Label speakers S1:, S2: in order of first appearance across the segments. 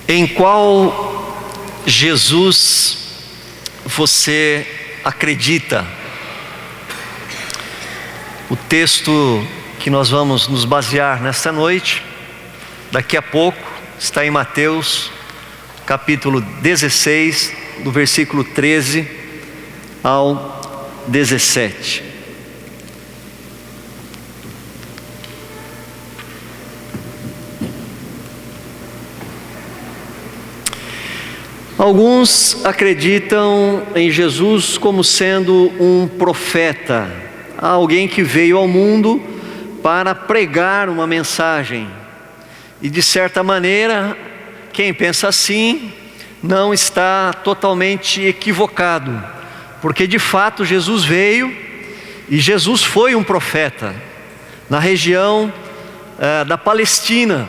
S1: Em qual Jesus você acredita? O texto que nós vamos nos basear nesta noite, daqui a pouco, está em Mateus, capítulo 16, do versículo 13 ao 17. Alguns acreditam em Jesus como sendo um profeta, alguém que veio ao mundo para pregar uma mensagem. E de certa maneira, quem pensa assim não está totalmente equivocado, porque de fato Jesus veio e Jesus foi um profeta na região da Palestina.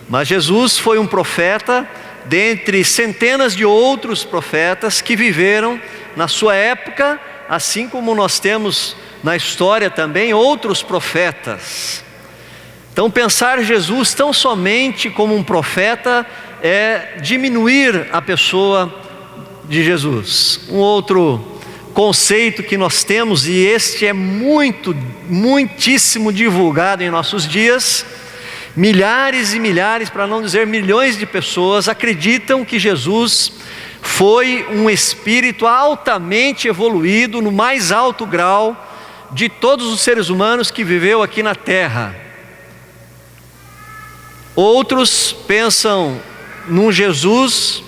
S1: Mas Jesus foi um profeta dentre centenas de outros profetas que viveram na sua época, assim como nós temos na história também outros profetas. Então pensar Jesus tão somente como um profeta é diminuir a pessoa de Jesus. Um outro conceito que nós temos, e este é muitíssimo divulgado em nossos dias, milhares e milhares, para não dizer milhões de pessoas acreditam que Jesus foi um espírito altamente evoluído, no mais alto grau de todos os seres humanos que viveu aqui na terra. Outros pensam num Jesus,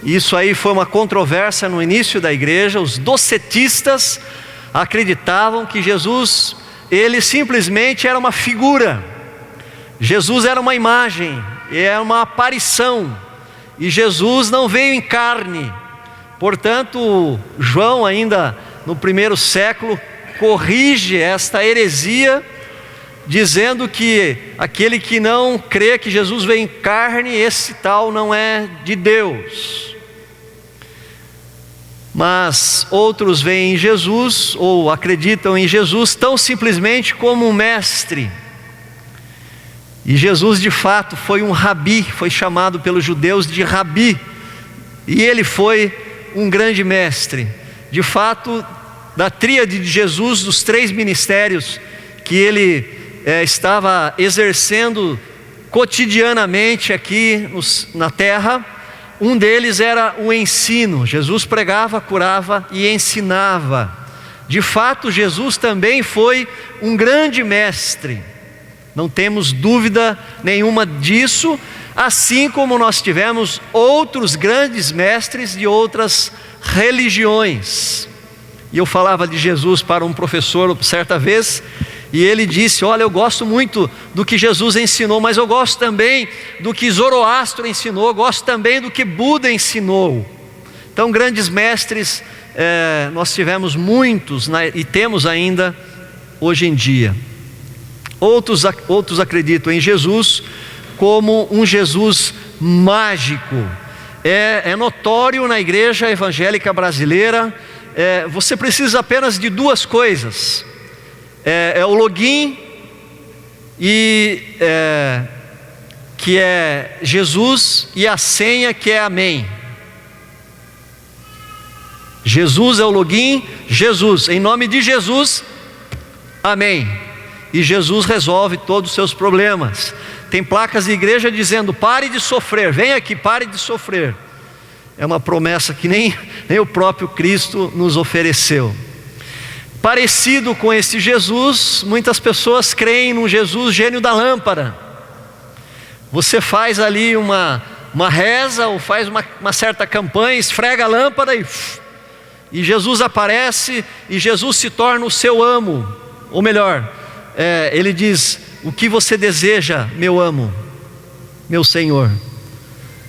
S1: isso aí foi uma controvérsia no início da igreja. Os docetistas acreditavam que Jesus, ele simplesmente era uma figura. Jesus era uma imagem, era uma aparição, e Jesus não veio em carne. Portanto, João, ainda no primeiro século, corrige esta heresia, dizendo que aquele que não crê que Jesus veio em carne, esse tal não é de Deus. Mas outros veem em Jesus, ou acreditam em Jesus, tão simplesmente como um mestre. E Jesus de fato foi um rabi, foi chamado pelos judeus de rabi, e ele foi um grande mestre. De fato, da tríade de Jesus, dos 3 ministérios que ele estava exercendo cotidianamente aqui na terra, um deles era o ensino. Jesus pregava, curava e ensinava. De fato, Jesus também foi um grande mestre. Não temos dúvida nenhuma disso, assim como nós tivemos outros grandes mestres de outras religiões. E eu falava de Jesus para um professor certa vez, e ele disse: olha, eu gosto muito do que Jesus ensinou, mas eu gosto também do que Zoroastro ensinou, eu gosto também do que Buda ensinou. Então, grandes mestres, nós tivemos muitos, e temos ainda hoje em dia. Outros acreditam em Jesus como um Jesus mágico. É notório na igreja evangélica brasileira, você precisa apenas de 2 coisas. É o login, que é Jesus, e a senha, que é amém. Jesus é o login, Jesus, em nome de Jesus, amém. E Jesus resolve todos os seus problemas. Tem placas de igreja dizendo: pare de sofrer, vem aqui, pare de sofrer. É uma promessa que nem o próprio Cristo nos ofereceu. Parecido com esse Jesus, muitas pessoas creem num Jesus gênio da lâmpada. Você faz ali uma reza, ou faz uma certa campanha, esfrega a lâmpada e Jesus aparece, e Jesus se torna o seu amo. Ou melhor, ele diz: o que você deseja, meu amo, meu Senhor?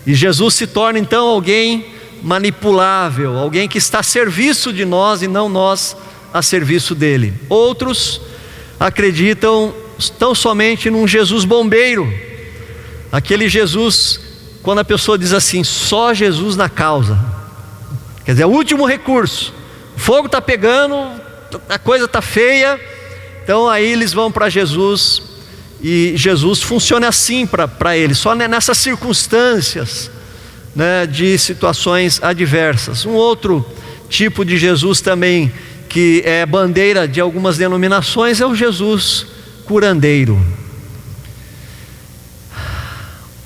S1: E Jesus se torna então alguém manipulável, alguém que está a serviço de nós e não nós a serviço dele. Outros acreditam tão somente num Jesus bombeiro, aquele Jesus, quando a pessoa diz assim: só Jesus na causa, quer dizer, é o último recurso, o fogo está pegando, a coisa está feia. Então aí eles vão para Jesus, e Jesus funciona assim para eles, só nessas circunstâncias né, de situações adversas. Um outro tipo de Jesus também, que é bandeira de algumas denominações, é o Jesus curandeiro.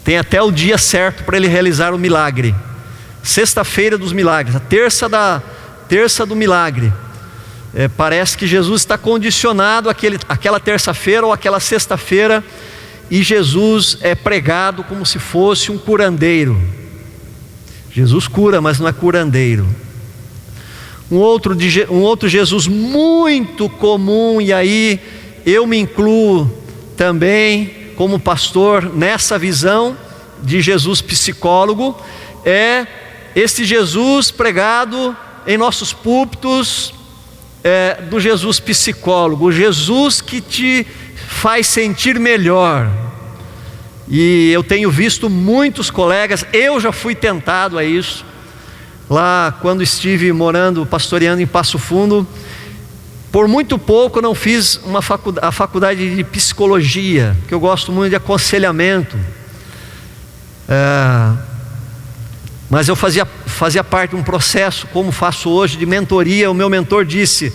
S1: Tem até o dia certo para ele realizar o milagre. Sexta-feira dos milagres, a terça do milagre. Parece que Jesus está condicionado àquela terça-feira ou àquela sexta-feira, e Jesus é pregado como se fosse um curandeiro. Jesus cura, mas não é curandeiro. Um outro Jesus muito comum, e aí eu me incluo também como pastor nessa visão de Jesus psicólogo, é esse Jesus pregado em nossos púlpitos, do Jesus psicólogo, o Jesus que te faz sentir melhor. E eu tenho visto muitos colegas, eu já fui tentado a isso, lá quando estive pastoreando em Passo Fundo. Por muito pouco eu não fiz a faculdade de psicologia, que eu gosto muito de aconselhamento, mas eu fazia parte de um processo, como faço hoje, de mentoria. O meu mentor disse: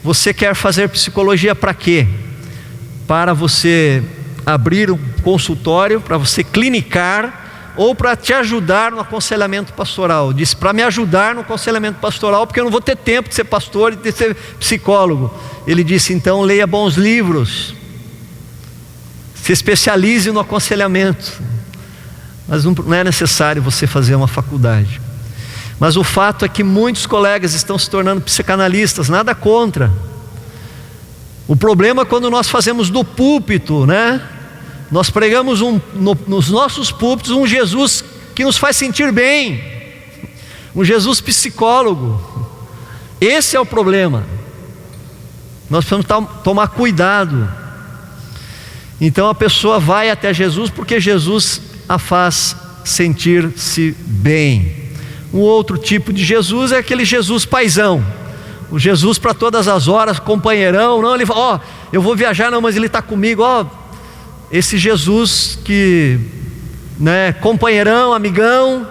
S1: você quer fazer psicologia para quê? Para você abrir um consultório, para você clinicar, ou para te ajudar no aconselhamento pastoral? Eu disse: para me ajudar no aconselhamento pastoral, porque eu não vou ter tempo de ser pastor e de ser psicólogo. Ele disse: então leia bons livros, se especialize no aconselhamento. Mas não é necessário você fazer uma faculdade. Mas o fato é que muitos colegas estão se tornando psicanalistas, nada contra. O problema é quando nós fazemos do púlpito, né? Nós pregamos nos nossos púlpitos um Jesus que nos faz sentir bem, um Jesus psicólogo. Esse é o problema. Nós precisamos tomar cuidado. Então a pessoa vai até Jesus porque Jesus a faz sentir-se bem. Um outro tipo de Jesus é aquele Jesus paizão, o Jesus para todas as horas, companheirão. Não, ele fala: eu vou viajar, não, mas ele está comigo. Esse Jesus que, né, companheirão, amigão,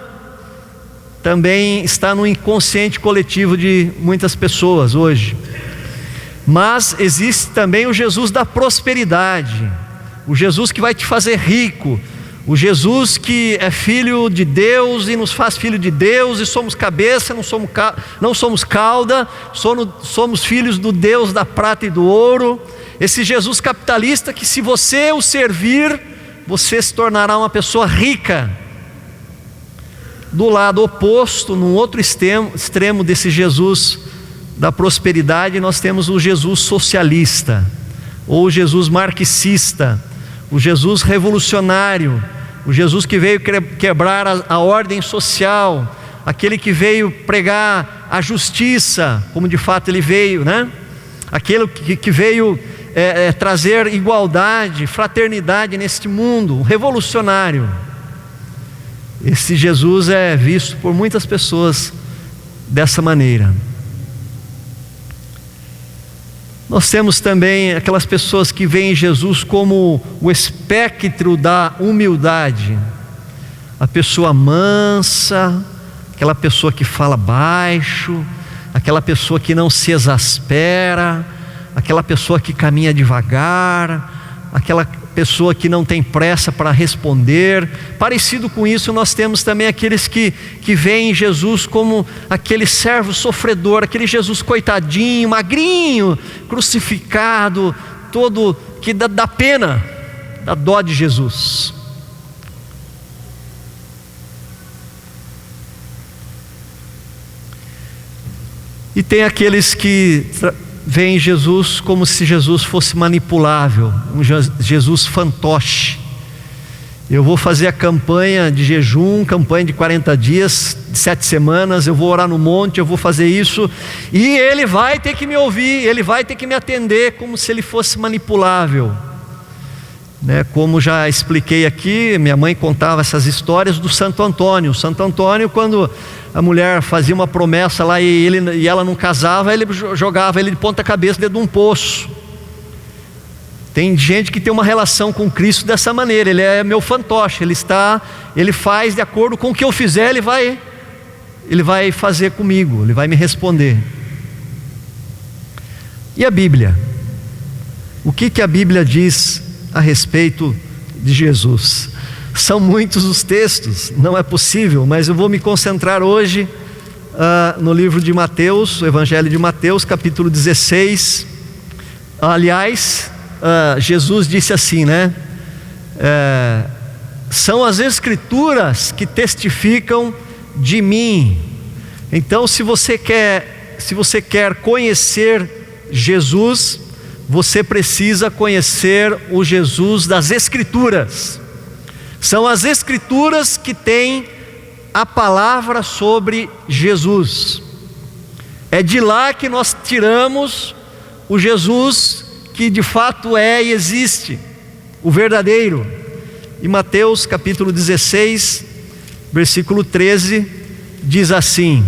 S1: também está no inconsciente coletivo de muitas pessoas hoje. Mas existe também o Jesus da prosperidade, o Jesus que vai te fazer rico, o Jesus que é filho de Deus e nos faz filho de Deus, e somos cabeça, não somos cauda, somos filhos do Deus da prata e do ouro. Esse Jesus capitalista que, se você o servir, você se tornará uma pessoa rica. Do lado oposto, num outro extremo desse Jesus da prosperidade, nós temos o Jesus socialista, ou o Jesus marxista, o Jesus revolucionário, o Jesus que veio quebrar a ordem social, aquele que veio pregar a justiça, como de fato ele veio, né? Aquele que veio trazer igualdade, fraternidade neste mundo, revolucionário. Esse Jesus é visto por muitas pessoas dessa maneira. Nós temos também aquelas pessoas que veem Jesus como o espectro da humildade, a pessoa mansa, aquela pessoa que fala baixo, aquela pessoa que não se exaspera, aquela pessoa que caminha devagar, aquela pessoa que não tem pressa para responder. Parecido com isso, nós temos também aqueles que veem Jesus como aquele servo sofredor, aquele Jesus coitadinho, magrinho, crucificado, todo que dá pena, dá dó de Jesus. E tem aqueles que veem Jesus como se Jesus fosse manipulável, um Jesus fantoche. Eu vou fazer a campanha de jejum, campanha de 40 dias, de 7 semanas, eu vou orar no monte, eu vou fazer isso, e ele vai ter que me ouvir, ele vai ter que me atender, como se ele fosse manipulável, né? Como já expliquei aqui, minha mãe contava essas histórias do Santo Antônio. Santo Antônio, quando a mulher fazia uma promessa lá e ela não casava, ele jogava ele de ponta cabeça dentro de um poço. Tem gente que tem uma relação com Cristo dessa maneira. Ele é meu fantoche, ele faz de acordo com o que eu fizer, ele vai fazer comigo, ele vai me responder. E a Bíblia? O que a Bíblia diz a respeito de Jesus? São muitos os textos, não é possível, mas eu vou me concentrar hoje no livro de Mateus, o Evangelho de Mateus, capítulo 16. Aliás, Jesus disse assim, né? São as Escrituras que testificam de mim. Então, se você quer conhecer Jesus, você precisa conhecer o Jesus das Escrituras. São as Escrituras que têm a palavra sobre Jesus. É de lá que nós tiramos o Jesus que de fato é e existe, o verdadeiro. E Mateus capítulo 16, versículo 13, diz assim.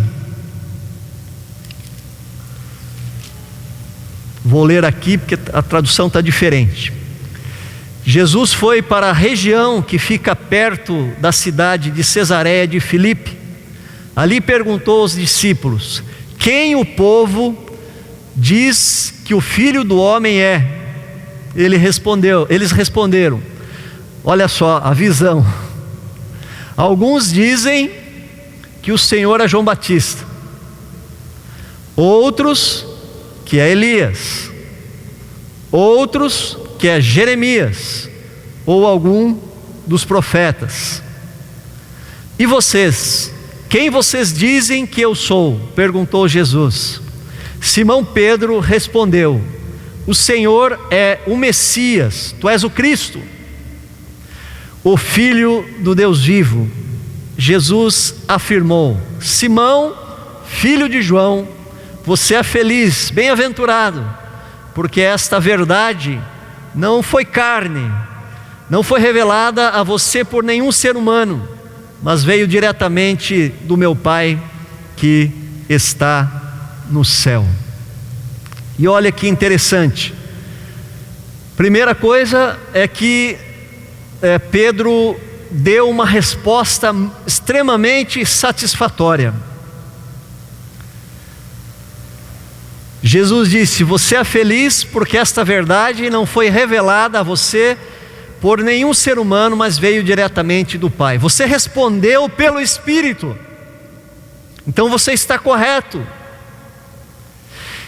S1: Vou ler aqui porque a tradução está diferente. Jesus foi para a região que fica perto da cidade de Cesareia de Filipe. Ali perguntou aos discípulos: quem o povo diz que o Filho do Homem é? Eles responderam: olha só a visão. Alguns dizem que o Senhor é João Batista, outros que é Elias, outros que é Jeremias ou algum dos profetas. E vocês, quem vocês dizem que eu sou? Perguntou Jesus. Simão Pedro respondeu: o Senhor é o Messias, tu és o Cristo, o Filho do Deus vivo. Jesus afirmou: Simão, filho de João, você é feliz, bem-aventurado, porque esta verdade não foi carne, não foi revelada a você por nenhum ser humano, mas veio diretamente do meu Pai que está no céu. E olha que interessante. Primeira coisa é que Pedro deu uma resposta extremamente satisfatória. Jesus disse: você é feliz porque esta verdade não foi revelada a você por nenhum ser humano, mas veio diretamente do Pai. Você respondeu pelo Espírito, então você está correto.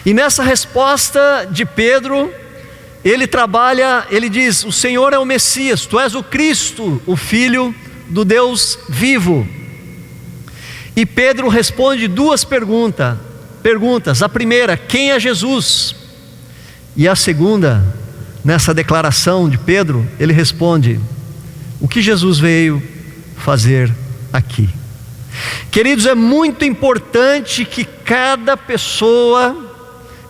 S1: E nessa resposta de Pedro, ele diz: o Senhor é o Messias, tu és o Cristo, o Filho do Deus vivo. E Pedro responde duas perguntas. A primeira: quem é Jesus? E a segunda, nessa declaração de Pedro, ele responde: o que Jesus veio fazer aqui? Queridos, é muito importante que cada pessoa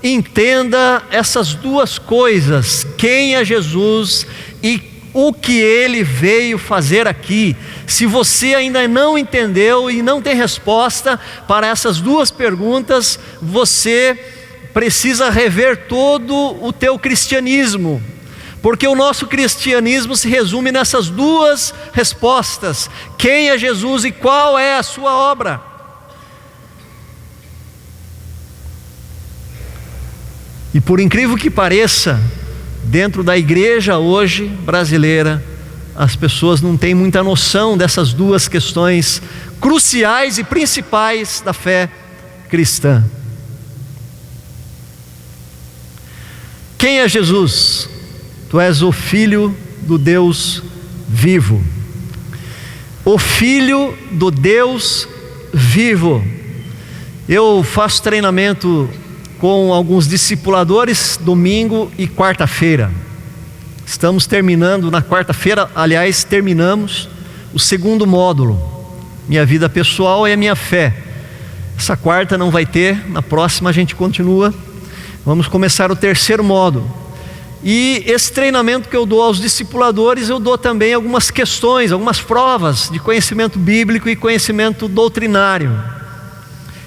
S1: entenda essas duas coisas: quem é Jesus e o que ele veio fazer aqui. Se você ainda não entendeu e não tem resposta para essas duas perguntas, você precisa rever todo o teu cristianismo, porque o nosso cristianismo se resume nessas duas respostas: quem é Jesus e qual é a sua obra. E por incrível que pareça, dentro da igreja hoje brasileira, as pessoas não têm muita noção dessas duas questões cruciais e principais da fé cristã. Quem é Jesus? Tu és o Filho do Deus vivo. O Filho do Deus vivo. Eu faço treinamento com alguns discipuladores domingo e quarta-feira. Estamos terminando na quarta-feira, aliás, terminamos o segundo módulo, minha vida pessoal e a minha fé. Essa quarta não vai ter, na próxima a gente continua. Vamos começar o terceiro módulo. E esse treinamento que eu dou aos discipuladores, eu dou também algumas questões, algumas provas de conhecimento bíblico e conhecimento doutrinário.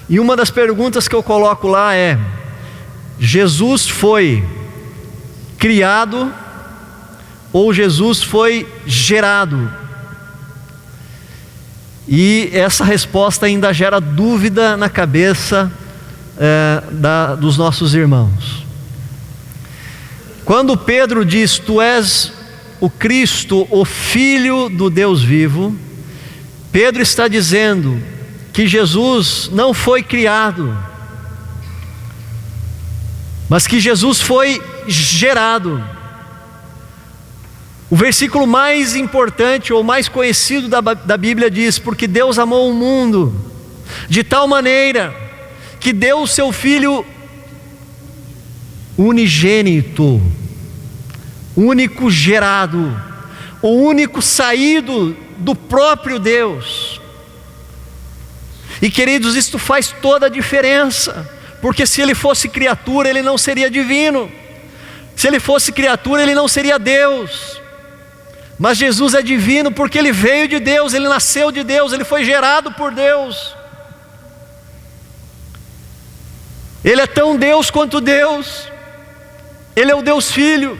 S1: E uma das perguntas que eu coloco lá é: Jesus foi criado ou Jesus foi gerado? E essa resposta ainda gera dúvida na cabeça dos nossos irmãos. Quando Pedro diz: tu és o Cristo, o Filho do Deus vivo, Pedro está dizendo que Jesus não foi criado, mas que Jesus foi gerado. O versículo mais importante ou mais conhecido da Bíblia diz: porque Deus amou o mundo de tal maneira que deu o seu Filho unigênito, único gerado, o único saído do próprio Deus. E queridos, isto faz toda a diferença, porque se ele fosse criatura, ele não seria divino. Se ele fosse criatura, ele não seria Deus. Mas Jesus é divino porque ele veio de Deus, ele nasceu de Deus, ele foi gerado por Deus. Ele é tão Deus quanto Deus. Ele é o Deus Filho.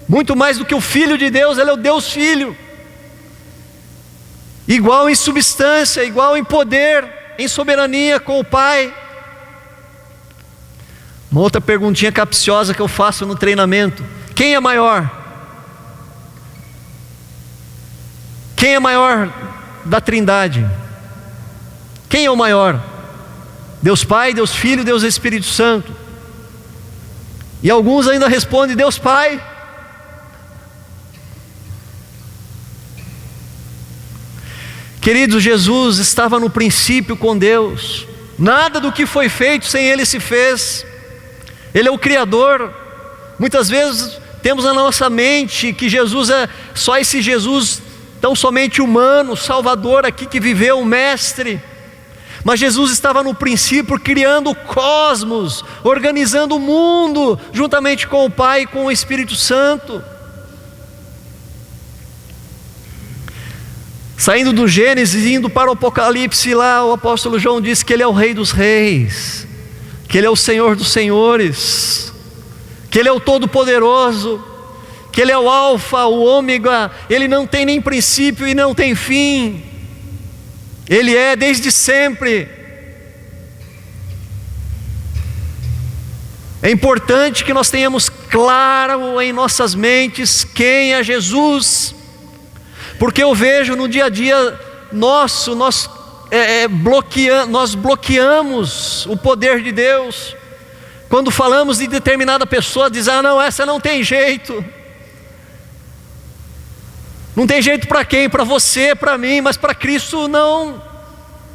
S1: Muito mais do que o Filho de Deus, ele é o Deus Filho. Igual em substância, igual em poder, em soberania com o Pai. Uma outra perguntinha capciosa que eu faço no treinamento: quem é maior? Quem é maior da Trindade? Quem é o maior? Deus Pai, Deus Filho, Deus Espírito Santo? E alguns ainda respondem: Deus Pai. Queridos, Jesus estava no princípio com Deus. Nada do que foi feito sem Ele se fez. Ele é o Criador. Muitas vezes temos na nossa mente que Jesus é só esse Jesus tão somente humano, Salvador aqui que viveu, o Mestre. Mas Jesus estava no princípio criando o cosmos, organizando o mundo, juntamente com o Pai e com o Espírito Santo. Saindo do Gênesis e indo para o Apocalipse, lá o apóstolo João diz que Ele é o Rei dos Reis, que Ele é o Senhor dos Senhores, que Ele é o Todo-Poderoso, que Ele é o Alfa, o Ômega. Ele não tem nem princípio e não tem fim. Ele é desde sempre. É importante que nós tenhamos claro em nossas mentes quem é Jesus, porque eu vejo no dia a dia nosso, nós bloqueamos o poder de Deus. Quando falamos de determinada pessoa, diz: ah não, essa não tem jeito. Não tem jeito para quem? Para você, para mim, mas para Cristo não.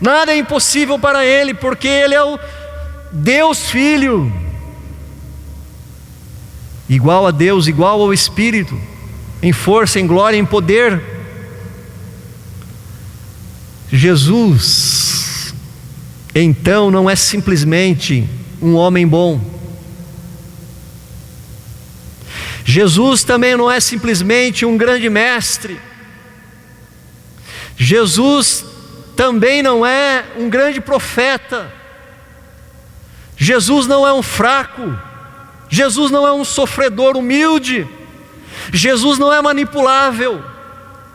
S1: Nada é impossível para Ele, porque Ele é o Deus Filho, igual a Deus, igual ao Espírito, em força, em glória, em poder. Jesus, então, não é simplesmente um homem bom. Jesus também não é simplesmente um grande mestre. Jesus também não é um grande profeta. Jesus não é um fraco. Jesus não é um sofredor humilde. Jesus não é manipulável,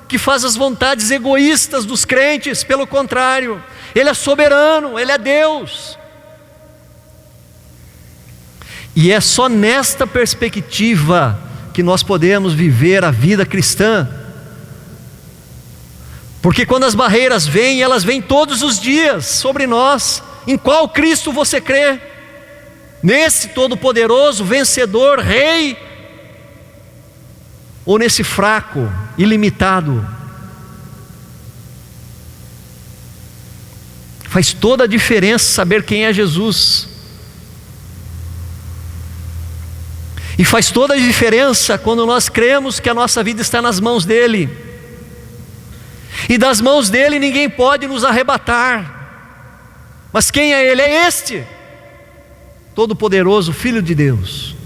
S1: que faz as vontades egoístas dos crentes. Pelo contrário, Ele é soberano, Ele é Deus. E é só nesta perspectiva que nós podemos viver a vida cristã. Porque quando as barreiras vêm, elas vêm todos os dias sobre nós. Em qual Cristo você crê? Nesse todo-poderoso, vencedor, rei? Ou nesse fraco, ilimitado? Faz toda a diferença saber quem é Jesus. E faz toda a diferença quando nós cremos que a nossa vida está nas mãos dEle. E das mãos dEle ninguém pode nos arrebatar. Mas quem é Ele? É este Todo-Poderoso, Filho de Deus.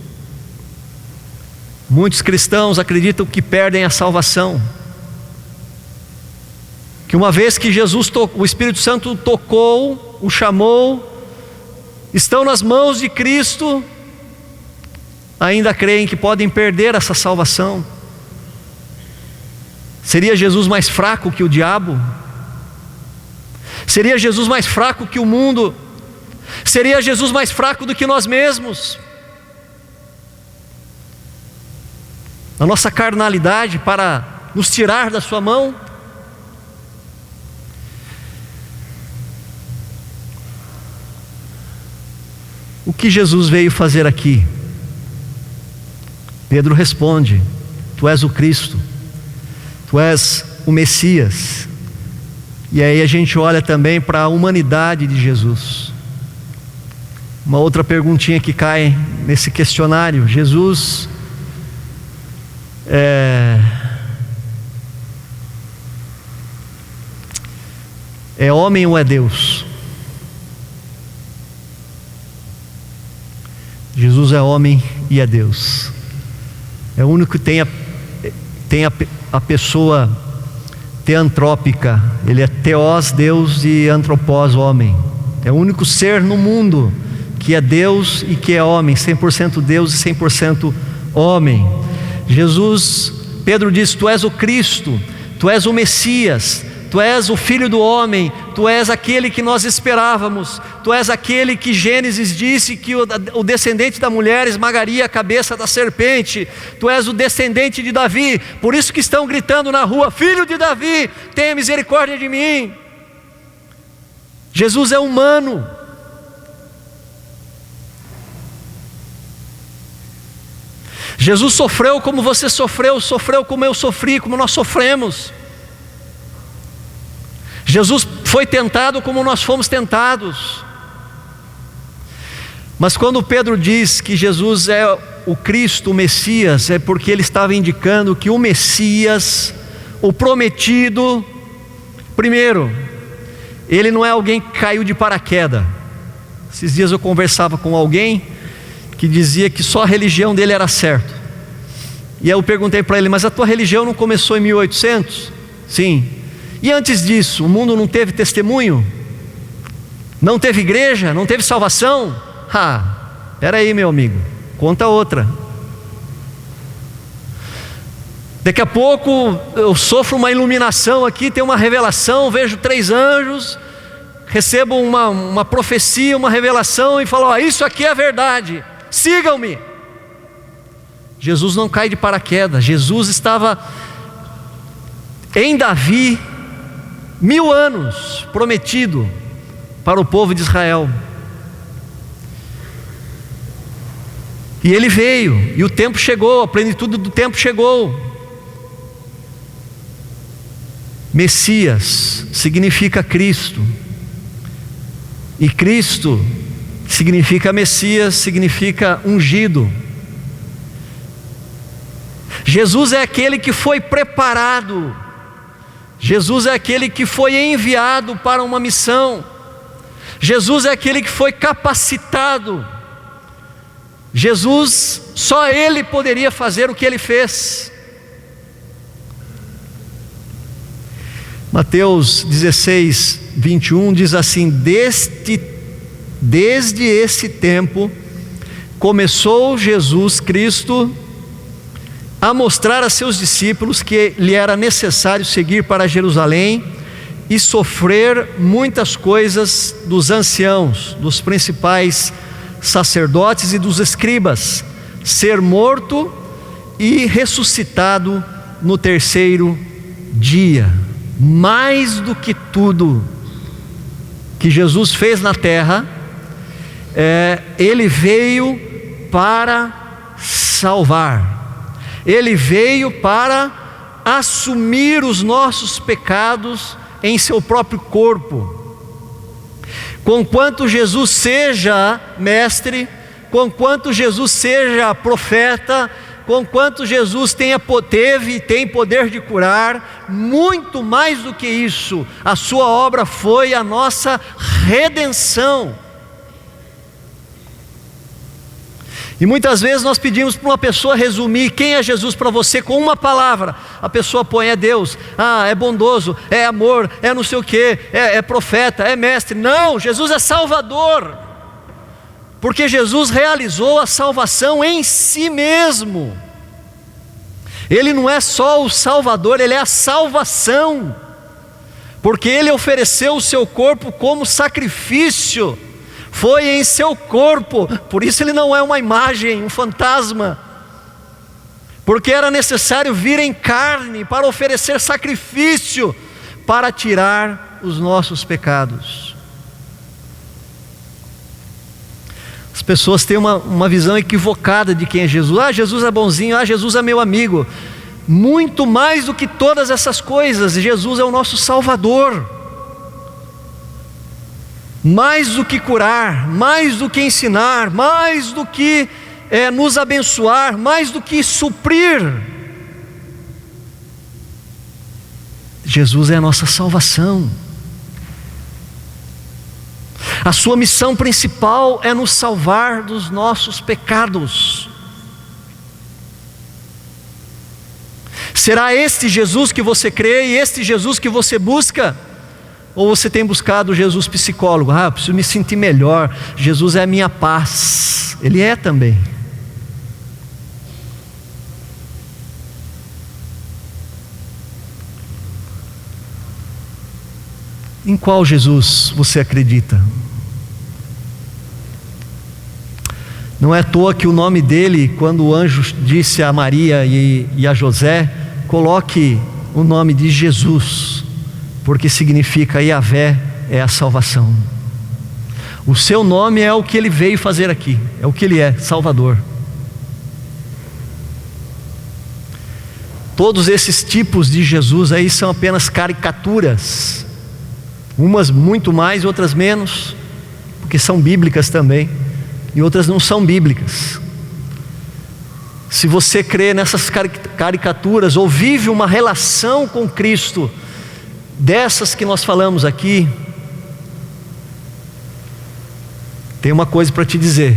S1: Muitos cristãos acreditam que perdem a salvação, que uma vez que Jesus o Espírito Santo tocou, o chamou, estão nas mãos de Cristo, ainda creem que podem perder essa salvação. Seria Jesus mais fraco que o diabo? Seria Jesus mais fraco que o mundo? Seria Jesus mais fraco do que nós mesmos? A nossa carnalidade para nos tirar da sua mão? O que Jesus veio fazer aqui? Pedro responde: Tu és o Cristo, Tu és o Messias. E aí a gente olha também para a humanidade de Jesus. Uma outra perguntinha que cai nesse questionário: Jesus é homem ou é Deus? Jesus é homem e é Deus. É o único que tem a pessoa teantrópica. Ele é teós, Deus, e antropós, homem. É o único ser no mundo que é Deus e que é homem, 100% Deus e 100% homem. Jesus, Pedro diz: Tu és o Cristo, Tu és o Messias, Tu és o Filho do homem, Tu és aquele que nós esperávamos, Tu és aquele que Gênesis disse que o descendente da mulher esmagaria a cabeça da serpente, Tu és o descendente de Davi. Por isso que estão gritando na rua: Filho de Davi, tenha misericórdia de mim. Jesus é humano. Jesus sofreu como você sofreu, sofreu como eu sofri, como nós sofremos. Jesus foi tentado como nós fomos tentados. Mas quando Pedro diz que Jesus é o Cristo, o Messias, é porque ele estava indicando que o Messias, o prometido, primeiro, ele não é alguém que caiu de paraquedas. Esses dias eu conversava com alguém que dizia que só a religião dele era certa. E aí eu perguntei para ele: mas a tua religião não começou em 1800? Sim. E antes disso, o mundo não teve testemunho? Não teve igreja? Não teve salvação? Espera aí, meu amigo, conta outra. Daqui a pouco eu sofro uma iluminação aqui, tem uma revelação, vejo 3 anjos, recebo uma profecia, uma revelação e falo: isso aqui é verdade, sigam-me. Jesus não cai de paraquedas. Jesus estava em Davi 1000 anos prometido para o povo de Israel. E ele veio, e o tempo chegou, a plenitude do tempo chegou. Messias significa Cristo, e Cristo significa Messias, significa ungido. Jesus é aquele que foi preparado, Jesus é aquele que foi enviado para uma missão, Jesus é aquele que foi capacitado. Jesus, só Ele poderia fazer o que Ele fez. Mateus 16, 21 diz assim: desde esse tempo começou Jesus Cristo a mostrar a seus discípulos que lhe era necessário seguir para Jerusalém e sofrer muitas coisas dos anciãos, dos principais sacerdotes e dos escribas, ser morto e ressuscitado no 3º dia. Mais do que tudo que Jesus fez na terra, Ele veio para salvar. Ele veio para assumir os nossos pecados em seu próprio corpo. Conquanto Jesus seja mestre, conquanto Jesus seja profeta, conquanto Jesus teve e tem poder de curar, muito mais do que isso, a sua obra foi a nossa redenção. E muitas vezes nós pedimos para uma pessoa resumir quem é Jesus para você com uma palavra. A pessoa põe: é Deus, é bondoso, é amor, é não sei o que, é profeta, é mestre. Não, Jesus é Salvador, porque Jesus realizou a salvação em si mesmo. Ele não é só o Salvador, Ele é a salvação, porque Ele ofereceu o seu corpo como sacrifício, foi em seu corpo, por isso Ele não é uma imagem, um fantasma, porque era necessário vir em carne para oferecer sacrifício, para tirar os nossos pecados. As pessoas têm uma visão equivocada de quem é Jesus. Jesus é bonzinho, Jesus é meu amigo. Muito mais do que todas essas coisas, Jesus é o nosso Salvador. Mais do que curar, mais do que ensinar, mais do que nos abençoar, mais do que suprir, Jesus é a nossa salvação. A sua missão principal é nos salvar dos nossos pecados. Será este Jesus que você crê e este Jesus que você busca? Ou você tem buscado o Jesus psicólogo? Eu preciso me sentir melhor, Jesus é a minha paz. Ele é também. Em qual Jesus você acredita? Não é à toa que o nome dele, quando o anjo disse a Maria e a José, coloque o nome de Jesus, porque significa Yahvé é a salvação. O seu nome é o que ele veio fazer aqui, é o que ele é, Salvador. Todos esses tipos de Jesus aí são apenas caricaturas, umas muito mais, outras menos, porque são bíblicas também, e outras não são bíblicas. Se você crê nessas caricaturas, ou vive uma relação com Cristo, dessas que nós falamos aqui, tem uma coisa para te dizer: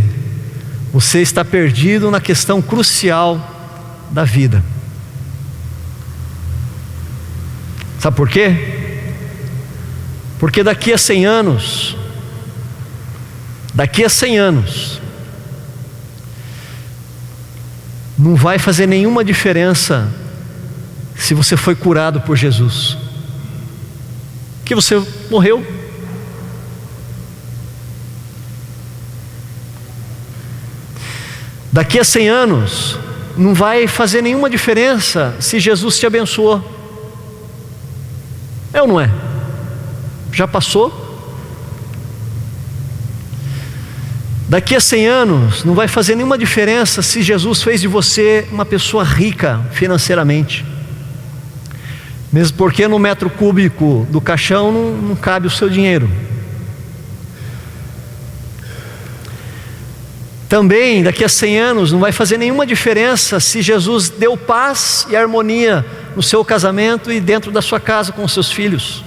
S1: você está perdido na questão crucial da vida. Sabe por quê? Porque daqui a 100 anos, não vai fazer nenhuma diferença se você foi curado por Jesus, que você morreu. Daqui a 100 anos não vai fazer nenhuma diferença se Jesus te abençoou. É ou não é? Já passou? Daqui a 100 anos não vai fazer nenhuma diferença se Jesus fez de você uma pessoa rica financeiramente, mesmo porque no metro cúbico do caixão não cabe o seu dinheiro. Também daqui a 100 anos não vai fazer nenhuma diferença se Jesus deu paz e harmonia no seu casamento e dentro da sua casa com os seus filhos.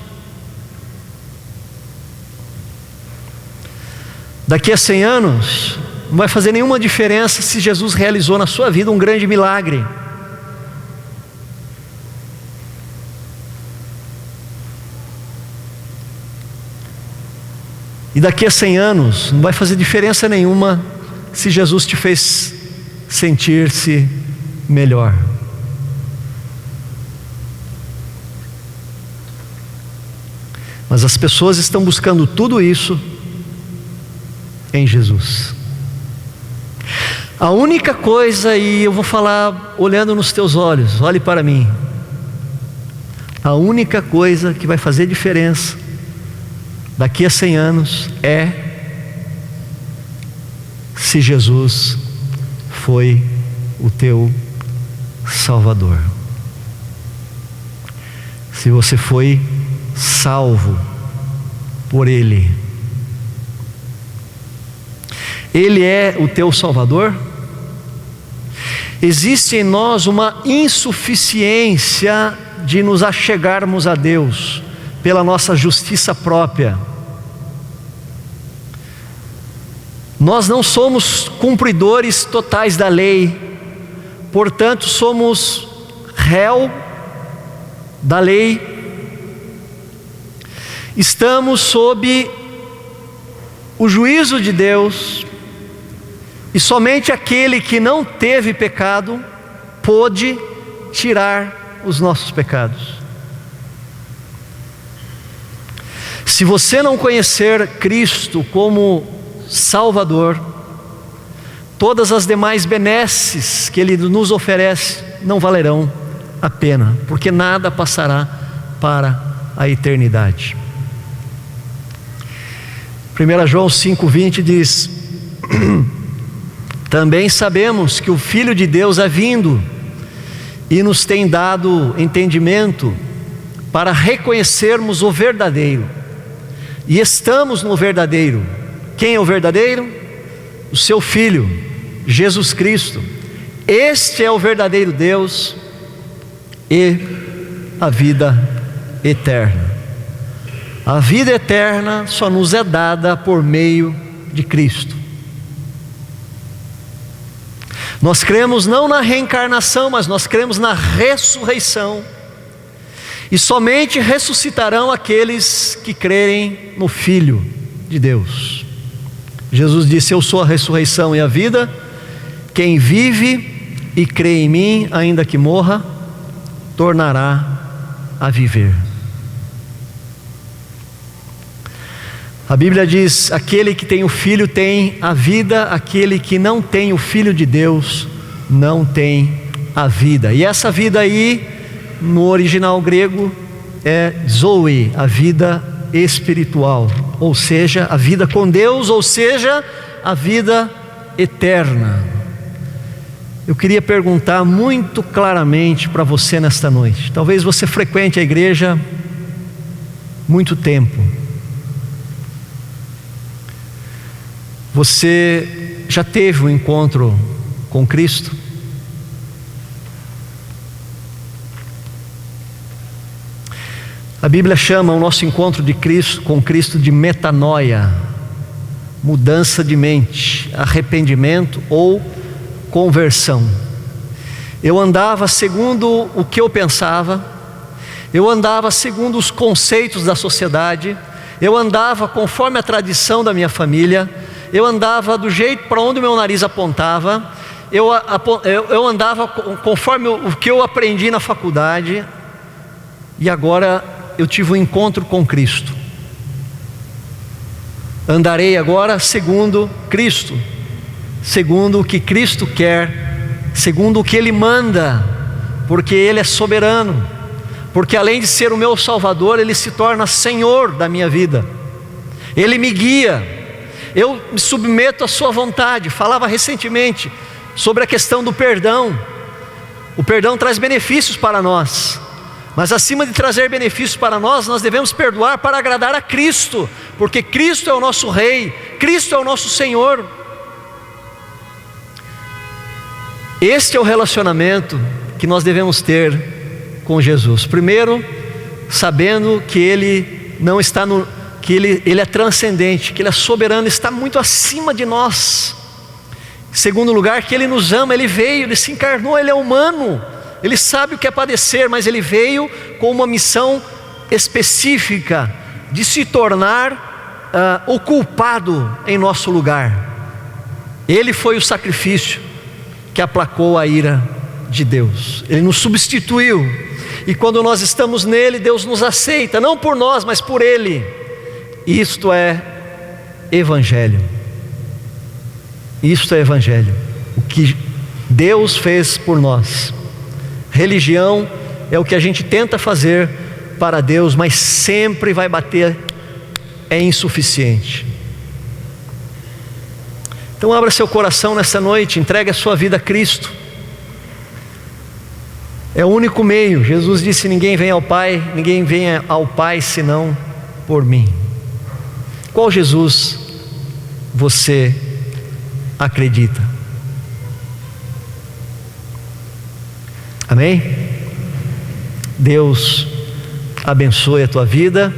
S1: Daqui a 100 anos não vai fazer nenhuma diferença se Jesus realizou na sua vida um grande milagre. E daqui a 100 anos não vai fazer diferença nenhuma se Jesus te fez sentir-se melhor. Mas as pessoas estão buscando tudo isso em Jesus. A única coisa, e eu vou falar olhando nos teus olhos, olhe para mim, a única coisa que vai fazer diferença daqui a 100 anos é se Jesus foi o teu Salvador, se você foi salvo por Ele. Ele é o teu Salvador? Existe em nós uma insuficiência de nos achegarmos a Deus pela nossa justiça própria. Nós não somos cumpridores totais da lei, portanto somos réu da lei, estamos sob o juízo de Deus, e somente aquele que não teve pecado pôde tirar os nossos pecados. Se você não conhecer Cristo como Salvador, todas as demais benesses que Ele nos oferece não valerão a pena, porque nada passará para a eternidade. 1 João 5,20 diz: também sabemos que o Filho de Deus é vindo e nos tem dado entendimento para reconhecermos o verdadeiro, e estamos no verdadeiro. Quem é o verdadeiro? O seu Filho, Jesus Cristo. Este é o verdadeiro Deus e a vida eterna. A vida eterna só nos é dada por meio de Cristo. Nós cremos não na reencarnação, mas nós cremos na ressurreição. E somente ressuscitarão aqueles que crerem no Filho de Deus. Jesus disse: eu sou a ressurreição e a vida. Quem vive e crê em mim, ainda que morra, tornará a viver. A Bíblia diz: aquele que tem o Filho tem a vida, aquele que não tem o Filho de Deus não tem a vida. E essa vida aí, no original grego, é zoe, a vida espiritual, ou seja, a vida com Deus, ou seja, a vida eterna. Eu queria perguntar muito claramente para você nesta noite. Talvez você frequente a igreja muito tempo. Você já teve um encontro com Cristo? A Bíblia chama o nosso encontro de Cristo, com Cristo, de metanoia, mudança de mente, arrependimento ou conversão. Eu andava segundo o que eu pensava, eu andava segundo os conceitos da sociedade, eu andava conforme a tradição da minha família, eu andava do jeito para onde o meu nariz apontava, eu andava conforme o que eu aprendi na faculdade, e agora eu tive um encontro com Cristo. Andarei agora segundo Cristo, segundo o que Cristo quer, segundo o que Ele manda, porque Ele é soberano, porque além de ser o meu Salvador, Ele se torna Senhor da minha vida, Ele me guia, eu me submeto à sua vontade. Falava recentemente sobre a questão do perdão. O perdão traz benefícios para nós, mas acima de trazer benefícios para nós, nós devemos perdoar para agradar a Cristo, porque Cristo é o nosso Rei, Cristo é o nosso Senhor. Este é o relacionamento que nós devemos ter com Jesus. Primeiro, sabendo que Ele não está que ele é transcendente, que Ele é soberano, está muito acima de nós. Em segundo lugar, que Ele nos ama, Ele veio, Ele se encarnou, Ele é humano, Ele sabe o que é padecer, mas Ele veio com uma missão específica, de se tornar o culpado em nosso lugar. Ele foi o sacrifício que aplacou a ira de Deus, Ele nos substituiu, e quando nós estamos nele, Deus nos aceita, não por nós, mas por Ele. Isto é Evangelho. Isto é Evangelho, o que Deus fez por nós. Religião é o que a gente tenta fazer para Deus, mas sempre vai bater, é insuficiente. Então abra seu coração nessa noite, entregue a sua vida a Cristo. É o único meio. Jesus disse: ninguém vem ao Pai senão por mim. Qual Jesus você acredita? Amém? Deus abençoe a tua vida.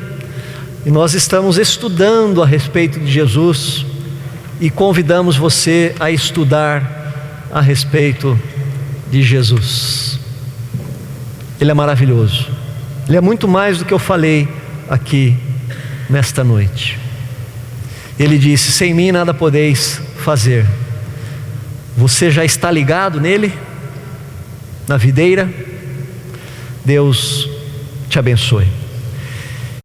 S1: E nós estamos estudando a respeito de Jesus, e convidamos você a estudar a respeito de Jesus. Ele é maravilhoso, Ele é muito mais do que eu falei aqui nesta noite. Ele disse: sem mim nada podeis fazer. Você já está ligado nele, na videira? Deus te abençoe.